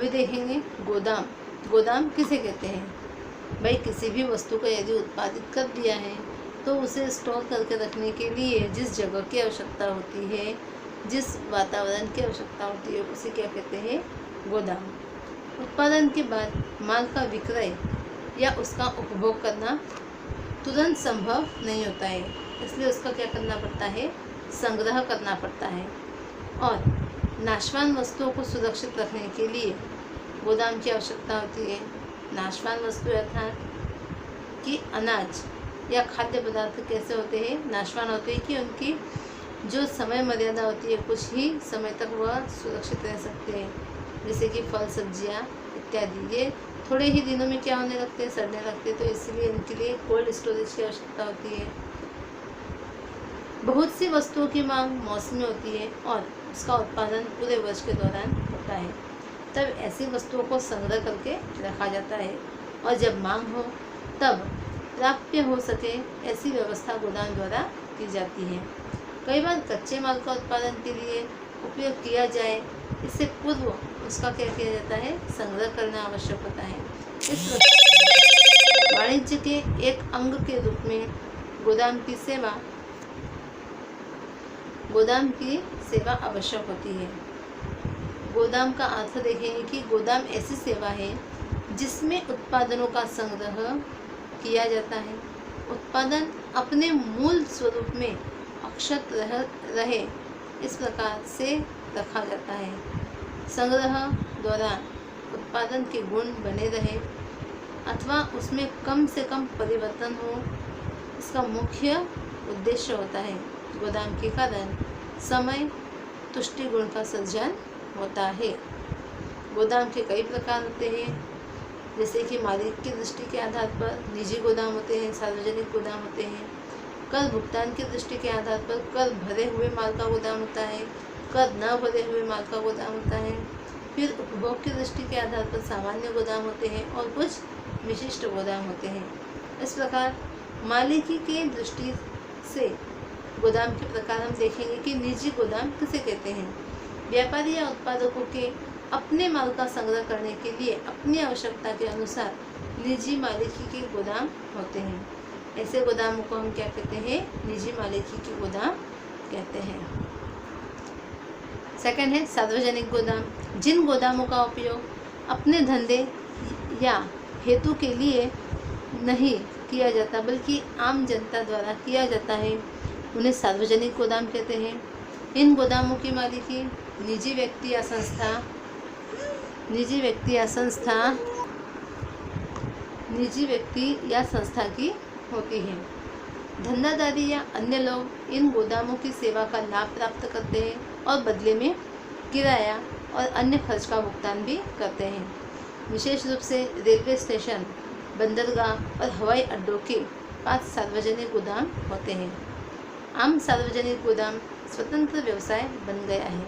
अभी देखेंगे गोदाम। गोदाम किसे कहते हैं? भाई किसी भी वस्तु को यदि उत्पादित कर दिया है तो उसे स्टोर करके रखने के लिए जिस जगह की आवश्यकता होती है, जिस वातावरण की आवश्यकता होती है, उसे क्या कहते हैं? गोदाम। उत्पादन के बाद माल का विक्रय या उसका उपभोग करना तुरंत संभव नहीं होता है, इसलिए उसका क्या करना पड़ता है? संग्रह करना पड़ता है। और नाशवान वस्तुओं को सुरक्षित रखने के लिए गोदाम की आवश्यकता होती है। नाशवान वस्तु अर्थात कि अनाज या खाद्य पदार्थ कैसे होते हैं? नाशवान होते हैं कि उनकी जो समय मर्यादा होती है, कुछ ही समय तक वह सुरक्षित रह सकते हैं, जैसे कि फल सब्जियां इत्यादि। ये थोड़े ही दिनों में क्या होने लगते हैं? सड़ने लगते हैं, तो इसलिए इनके लिए कोल्ड स्टोरेज की आवश्यकता होती है। बहुत सी वस्तुओं की मांग मौसमी होती है और उसका उत्पादन पूरे वर्ष के दौरान होता है, तब ऐसी वस्तुओं को संग्रह करके रखा जाता है और जब मांग हो तब प्राप्य हो सके ऐसी व्यवस्था गोदाम द्वारा की जाती है। कई बार कच्चे माल का उत्पादन के लिए उपयोग किया जाए, इससे पूर्व उसका क्या किया जाता है? संग्रह करना आवश्यक होता है। इस प्रकार वाणिज्य के एक अंग के रूप में गोदाम की सेवा आवश्यक होती है। गोदाम का अर्थ देखेंगे कि गोदाम ऐसी सेवा है जिसमें उत्पादनों का संग्रह किया जाता है। उत्पादन अपने मूल स्वरूप में अक्षत रहे इस प्रकार से रखा जाता है। संग्रह दौरान उत्पादन के गुण बने रहे अथवा उसमें कम से कम परिवर्तन हो, इसका मुख्य उद्देश्य होता है। गोदाम के कारण समय तुष्टि गुण का सृजन होता है। गोदाम के कई प्रकार होते हैं, जैसे कि मालिक की दृष्टि के आधार पर निजी गोदाम होते हैं, सार्वजनिक गोदाम होते हैं। कर भुगतान की दृष्टि के आधार पर कर भरे हुए माल का गोदाम होता है, कर न भरे हुए माल का गोदाम होता है। फिर उपभोग की दृष्टि के आधार पर सामान्य गोदाम होते हैं और कुछ विशिष्ट गोदाम होते हैं। इस प्रकार मालिकी की दृष्टि से गोदाम के प्रकार हम देखेंगे कि निजी गोदाम किसे कहते हैं? व्यापारी या उत्पादकों के अपने माल का संग्रह करने के लिए अपनी आवश्यकता के अनुसार निजी मालिकी के गोदाम होते हैं। ऐसे गोदामों को हम क्या कहते हैं? निजी मालिकी के गोदाम कहते हैं। सेकंड है सार्वजनिक गोदाम। जिन गोदामों का उपयोग अपने धंधे या हेतु के लिए नहीं किया जाता बल्कि आम जनता द्वारा किया जाता है, उन्हें सार्वजनिक गोदाम कहते हैं। इन गोदामों की मालिकी निजी व्यक्ति या संस्था की होती है। धंधादारी या अन्य लोग इन गोदामों की सेवा का लाभ प्राप्त करते हैं और बदले में किराया और अन्य खर्च का भुगतान भी करते हैं। विशेष रूप से रेलवे स्टेशन, बंदरगाह और हवाई अड्डों के पास सार्वजनिक गोदाम होते हैं। आम सार्वजनिक गोदाम स्वतंत्र व्यवसाय बन गया है।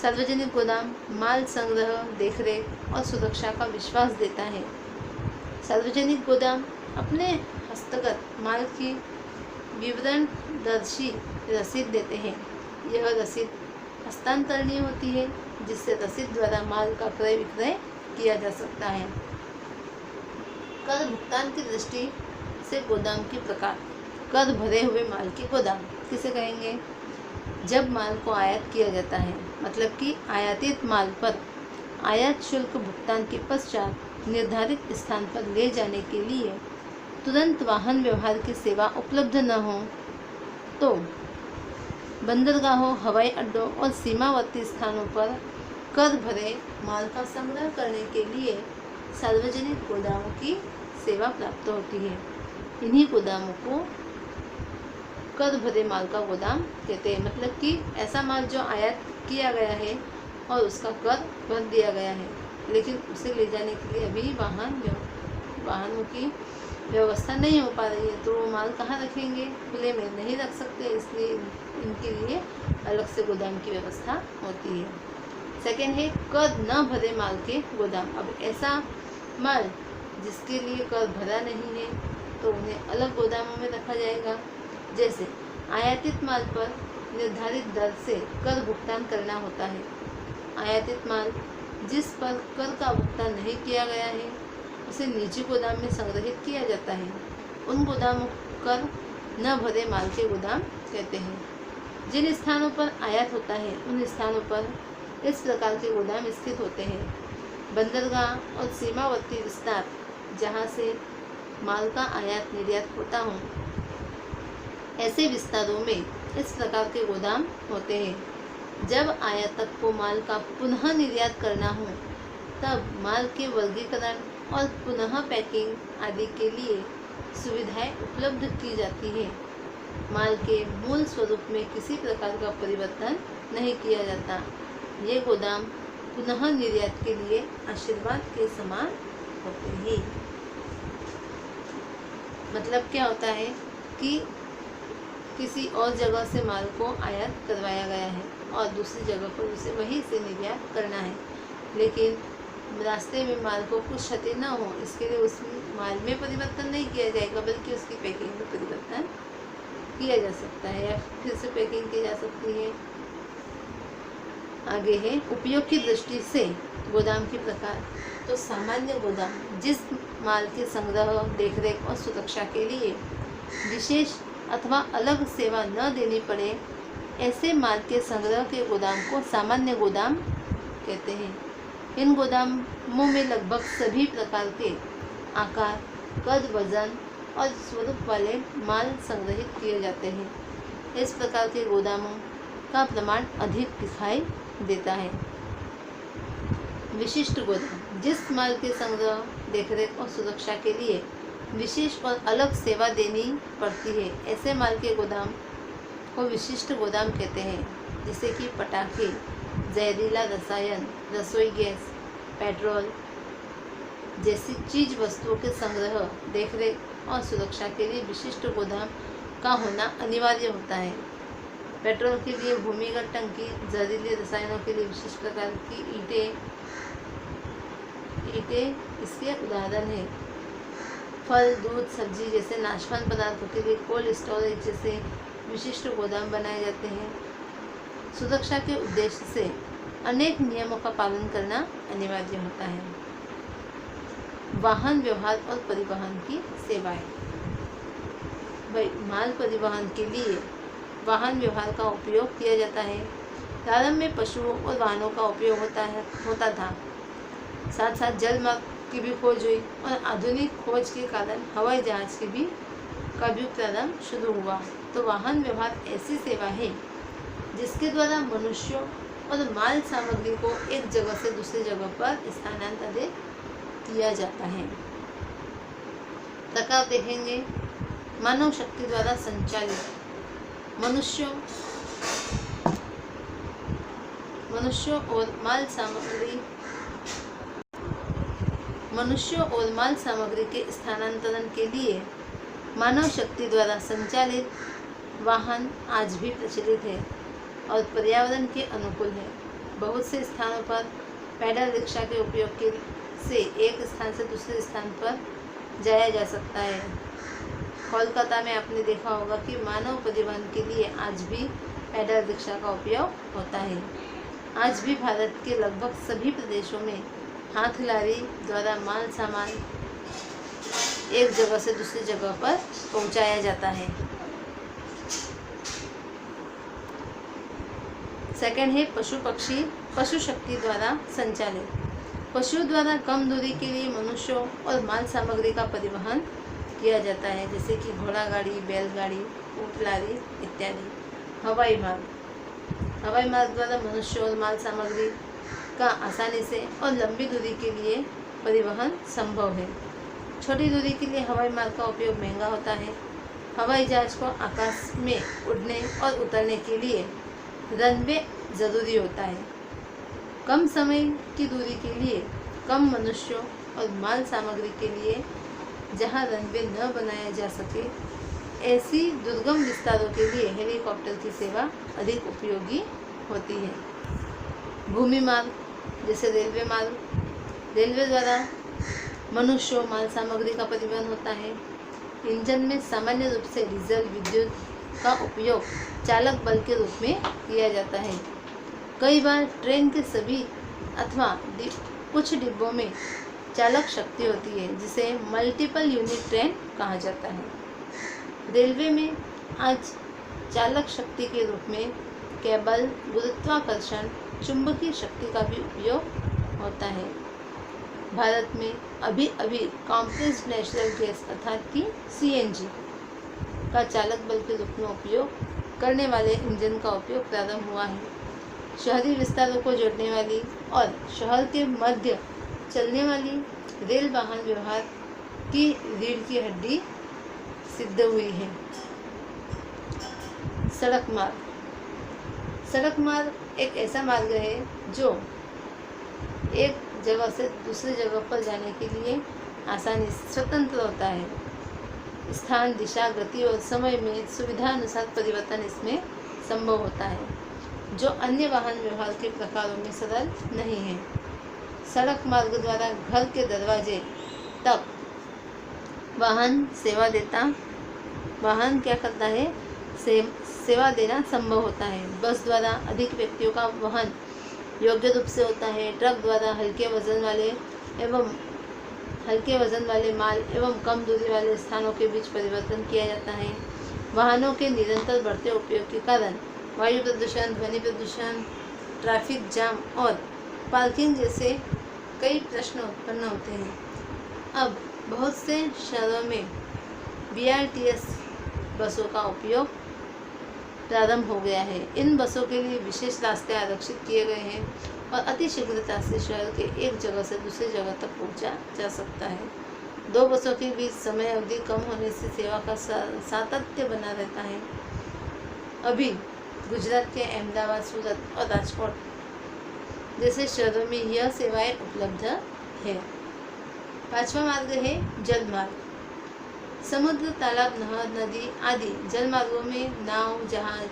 सार्वजनिक गोदाम माल संग्रह, देखरेख और सुरक्षा का विश्वास देता है। सार्वजनिक गोदाम अपने हस्तगत माल की विवरणदर्शी रसीद देते हैं। यह रसीद हस्तांतरणीय होती है, जिससे रसीद द्वारा माल का क्रय विक्रय किया जा सकता है। कर भुगतान की दृष्टि से गोदाम के प्रकार। कर भरे हुए माल के गोदाम किसे कहेंगे? जब माल को आयात किया जाता है, मतलब कि आयातित माल पर आयात शुल्क भुगतान के पश्चात निर्धारित स्थान पर ले जाने के लिए तुरंत वाहन व्यवहार की सेवा उपलब्ध न हो तो बंदरगाहों, हवाई अड्डों और सीमावर्ती स्थानों पर कर भरे माल का संग्रह करने के लिए सार्वजनिक गोदामों की सेवा प्राप्त होती है। इन्हीं गोदामों को कर भरे माल का गोदाम कहते हैं, मतलब कि ऐसा माल जो आयात किया गया है और उसका कर भर दिया गया है, लेकिन उसे ले जाने के लिए अभी वाहनों की व्यवस्था नहीं हो पा रही है, तो वो माल कहाँ रखेंगे? खुले में नहीं रख सकते, इसलिए इनके लिए अलग से गोदाम की व्यवस्था होती है। सेकेंड है कर न भरे माल के गोदाम। अब ऐसा माल जिसके लिए कर भरा नहीं है तो उन्हें अलग गोदामों में रखा जाएगा। जैसे आयातित माल पर निर्धारित दर से कर भुगतान करना होता है। आयातित माल जिस पर कर का भुगतान नहीं किया गया है उसे निजी गोदाम में संग्रहित किया जाता है। उन गोदामों कर न भरे माल के गोदाम कहते हैं। जिन स्थानों पर आयात होता है उन स्थानों पर इस प्रकार के गोदाम स्थित होते हैं। बंदरगाह और सीमावर्ती विस्तार जहाँ से माल का आयात निर्यात होता हो, ऐसे विस्तारों में इस प्रकार के गोदाम होते हैं। जब आयातक को माल का पुनः निर्यात करना हो तब माल के वर्गीकरण और पुनः पैकिंग आदि के लिए सुविधाएं उपलब्ध की जाती हैं। माल के मूल स्वरूप में किसी प्रकार का परिवर्तन नहीं किया जाता। ये गोदाम पुनः निर्यात के लिए आशीर्वाद के समान होते हैं। मतलब क्या होता है कि किसी और जगह से माल को आयात करवाया गया है और दूसरी जगह पर उसे वहीं से निर्यात करना है, लेकिन रास्ते में माल को कुछ क्षति न हो इसके लिए उस माल में परिवर्तन नहीं किया जाएगा, बल्कि उसकी पैकिंग में परिवर्तन किया जा सकता है या फिर से पैकिंग की जा सकती है। आगे है उपयोग की दृष्टि से गोदाम के प्रकार। तो सामान्य गोदाम जिस माल के संग्रह, देखरेख और सुरक्षा के लिए विशेष अथवा अलग सेवा न देनी पड़े, ऐसे माल के संग्रह के गोदाम को सामान्य गोदाम कहते हैं। इन गोदामों में लगभग सभी प्रकार के आकार, कद, वजन और स्वरूप वाले माल संग्रहित किए जाते हैं। इस प्रकार के गोदामों का प्रमाण अधिक दिखाई देता है। विशिष्ट गोदाम जिस माल के संग्रह, देखरेख और सुरक्षा के लिए विशेष और अलग सेवा देनी पड़ती है, ऐसे माल के गोदाम को विशिष्ट गोदाम कहते हैं। जैसे कि पटाखे, जहरीला रसायन, रसोई गैस, पेट्रोल जैसी चीज वस्तुओं के संग्रह, देखरेख और सुरक्षा के लिए विशिष्ट गोदाम का होना अनिवार्य होता है। पेट्रोल के लिए भूमिगत टंकी, जहरीले रसायनों के लिए विशेष प्रकार की ईंटें इसके उदाहरण हैं। फल, दूध, सब्जी जैसे नाशवान पदार्थों के लिए कोल्ड स्टोरेज जैसे विशिष्ट गोदाम बनाए जाते हैं। सुरक्षा के उद्देश्य से अनेक नियमों का पालन करना अनिवार्य होता है। वाहन व्यवहार और परिवहन की सेवाएं। माल परिवहन के लिए वाहन व्यवहार का उपयोग किया जाता है। प्रारंभ में पशुओं और वाहनों का उपयोग होता था। साथ साथ जल मार्ग की भी खोज हुई और आधुनिक खोज के कारण हवाई जहाज का भी प्रारंभ शुरू हुआ। तो वाहन व्यवहार ऐसी सेवा है जिसके द्वारा मनुष्यों और माल सामग्री को एक जगह से दूसरी जगह पर स्थानांतरित किया जाता है। प्रकार देखेंगे। मानव शक्ति द्वारा संचालित मनुष्यों और माल सामग्री के स्थानांतरण के लिए मानव शक्ति द्वारा संचालित वाहन आज भी प्रचलित है और पर्यावरण के अनुकूल है। बहुत से स्थानों पर पैडल रिक्शा के उपयोग से एक स्थान से दूसरे स्थान पर जाया जा सकता है। कोलकाता में आपने देखा होगा कि मानव परिवहन के लिए आज भी पैडल रिक्शा का उपयोग होता है। आज भी भारत के लगभग सभी प्रदेशों में हाथ लारी द्वारा माल सामान एक जगह से दूसरी जगह पर पहुंचाया जाता है। सेकंड है पशु शक्ति द्वारा संचालित। पशुओं द्वारा कम दूरी के लिए मनुष्यों और माल सामग्री का परिवहन किया जाता है, जैसे कि घोड़ा गाड़ी, बैलगाड़ी, ऊंट लारी इत्यादि। हवाई मार्ग द्वारा मनुष्य और माल सामग्री का आसानी से और लंबी दूरी के लिए परिवहन संभव है। छोटी दूरी के लिए हवाई मार्ग का उपयोग महंगा होता है। हवाई जहाज को आकाश में उड़ने और उतरने के लिए रनवे ज़रूरी होता है। कम समय की दूरी के लिए कम मनुष्यों और माल सामग्री के लिए जहां रनवे न बनाया जा सके, ऐसी दुर्गम विस्तारों के लिए हेलीकॉप्टर की सेवा अधिक उपयोगी होती है। भूमि मार्ग जैसे रेलवे द्वारा मनुष्यों, माल सामग्री का परिवहन होता है। इंजन में सामान्य रूप से डीजल विद्युत का उपयोग चालक बल के रूप में किया जाता है। कई बार ट्रेन के सभी अथवा कुछ डिब्बों में चालक शक्ति होती है जिसे मल्टीपल यूनिट ट्रेन कहा जाता है। रेलवे में आज चालक शक्ति के रूप में केबल, गुरुत्वाकर्षण, चुंबकीय शक्ति का भी उपयोग होता है। भारत में अभी अभी कॉम्प्रेस्ड नेचुरल गैस अर्थात कि CNG का चालक बल के रूप में उपयोग करने वाले इंजन का उपयोग प्रारंभ हुआ है। शहरी विस्तारों को जोड़ने वाली और शहर के मध्य चलने वाली रेल वाहन व्यवहार की रीढ़ की हड्डी सिद्ध हुई है। सड़क मार्ग। सड़क मार्ग एक ऐसा मार्ग है जो एक जगह से दूसरी जगह पर जाने के लिए आसानी से स्वतंत्र होता है। स्थान, दिशा, गति और समय में सुविधा अनुसार परिवर्तन इसमें संभव होता है, जो अन्य वाहन व्यवहार के प्रकारों में सरल नहीं है। सड़क मार्ग द्वारा घर के दरवाजे तक वाहन क्या करता है, सेवा देना संभव होता है। बस द्वारा अधिक व्यक्तियों का वहन योग्य रूप से होता है। ट्रक द्वारा हल्के वजन वाले माल एवं कम दूरी वाले स्थानों के बीच परिवर्तन किया जाता है। वाहनों के निरंतर बढ़ते उपयोग के कारण वायु प्रदूषण, ध्वनि प्रदूषण, ट्रैफिक जाम और पार्किंग जैसे कई प्रश्न उत्पन्न होते हैं। अब बहुत से शहरों में BRTS बसों का उपयोग प्रारंभ हो गया है। इन बसों के लिए विशेष रास्ते आरक्षित किए गए हैं और अति शीघ्रता से शहर के एक जगह से दूसरी जगह तक पहुंचा जा सकता है। दो बसों के बीच समय अवधि कम होने से सेवा का सातत्य बना रहता है। अभी गुजरात के अहमदाबाद, सूरत और राजकोट जैसे शहरों में यह सेवाएं उपलब्ध है। पांचवा मार्ग है जल मार्ग। समुद्र, तालाब, नहर, नदी आदि जल मार्गों में नाव, जहाज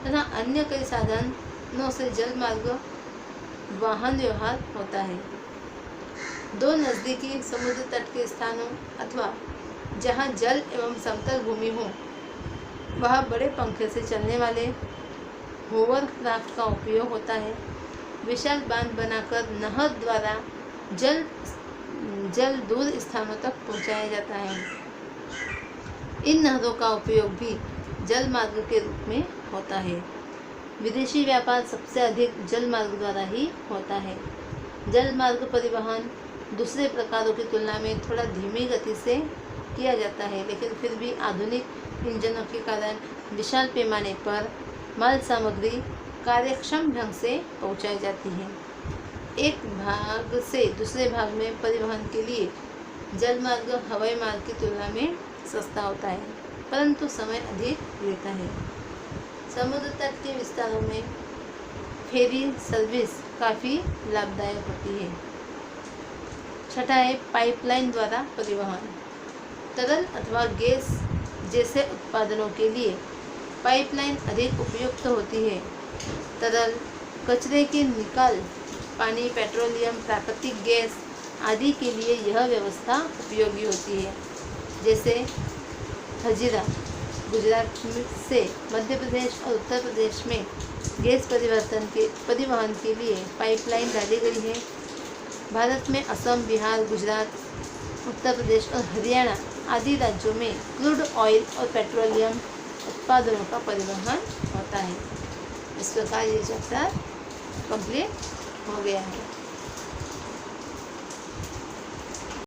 तथा अन्य कई साधनों से जल मार्ग वाहन व्यवहार होता है। दो नज़दीकी समुद्र तट के स्थानों अथवा जहां जल एवं समतल भूमि हो वहाँ बड़े पंखे से चलने वाले होवरक्राफ्ट का उपयोग होता है। विशाल बांध बनाकर नहर द्वारा जल दूर स्थानों तक पहुँचाया जाता है। इन नहरों का उपयोग भी जल मार्ग के रूप में होता है। विदेशी व्यापार सबसे अधिक जल मार्ग द्वारा ही होता है। जल मार्ग परिवहन दूसरे प्रकारों की तुलना में थोड़ा धीमी गति से किया जाता है, लेकिन फिर भी आधुनिक इंजनों के कारण विशाल पैमाने पर माल सामग्री कार्यक्षम ढंग से पहुंचाई जाती है। एक भाग से दूसरे भाग में परिवहन के लिए जल मार्ग हवाई मार्ग की तुलना में सस्ता होता है, परंतु समय अधिक लेता है। समुद्र तट के विस्तारों में फेरी सर्विस काफ़ी लाभदायक होती है। छठा है पाइपलाइन द्वारा परिवहन। तरल अथवा गैस जैसे उत्पादनों के लिए पाइपलाइन अधिक उपयुक्त होती है। तरल कचरे के निकाल, पानी, पेट्रोलियम, प्राकृतिक गैस आदि के लिए यह व्यवस्था उपयोगी होती है। जैसे हजीरा गुजरात से मध्य प्रदेश और उत्तर प्रदेश में गैस परिवहन के लिए पाइपलाइन डाली गई है। भारत में असम, बिहार, गुजरात, उत्तर प्रदेश और हरियाणा आदि राज्यों में क्रूड ऑयल और पेट्रोलियम उत्पादनों का परिवहन होता है। इस प्रकार ये चैप्टर कंप्लीट हो गया है।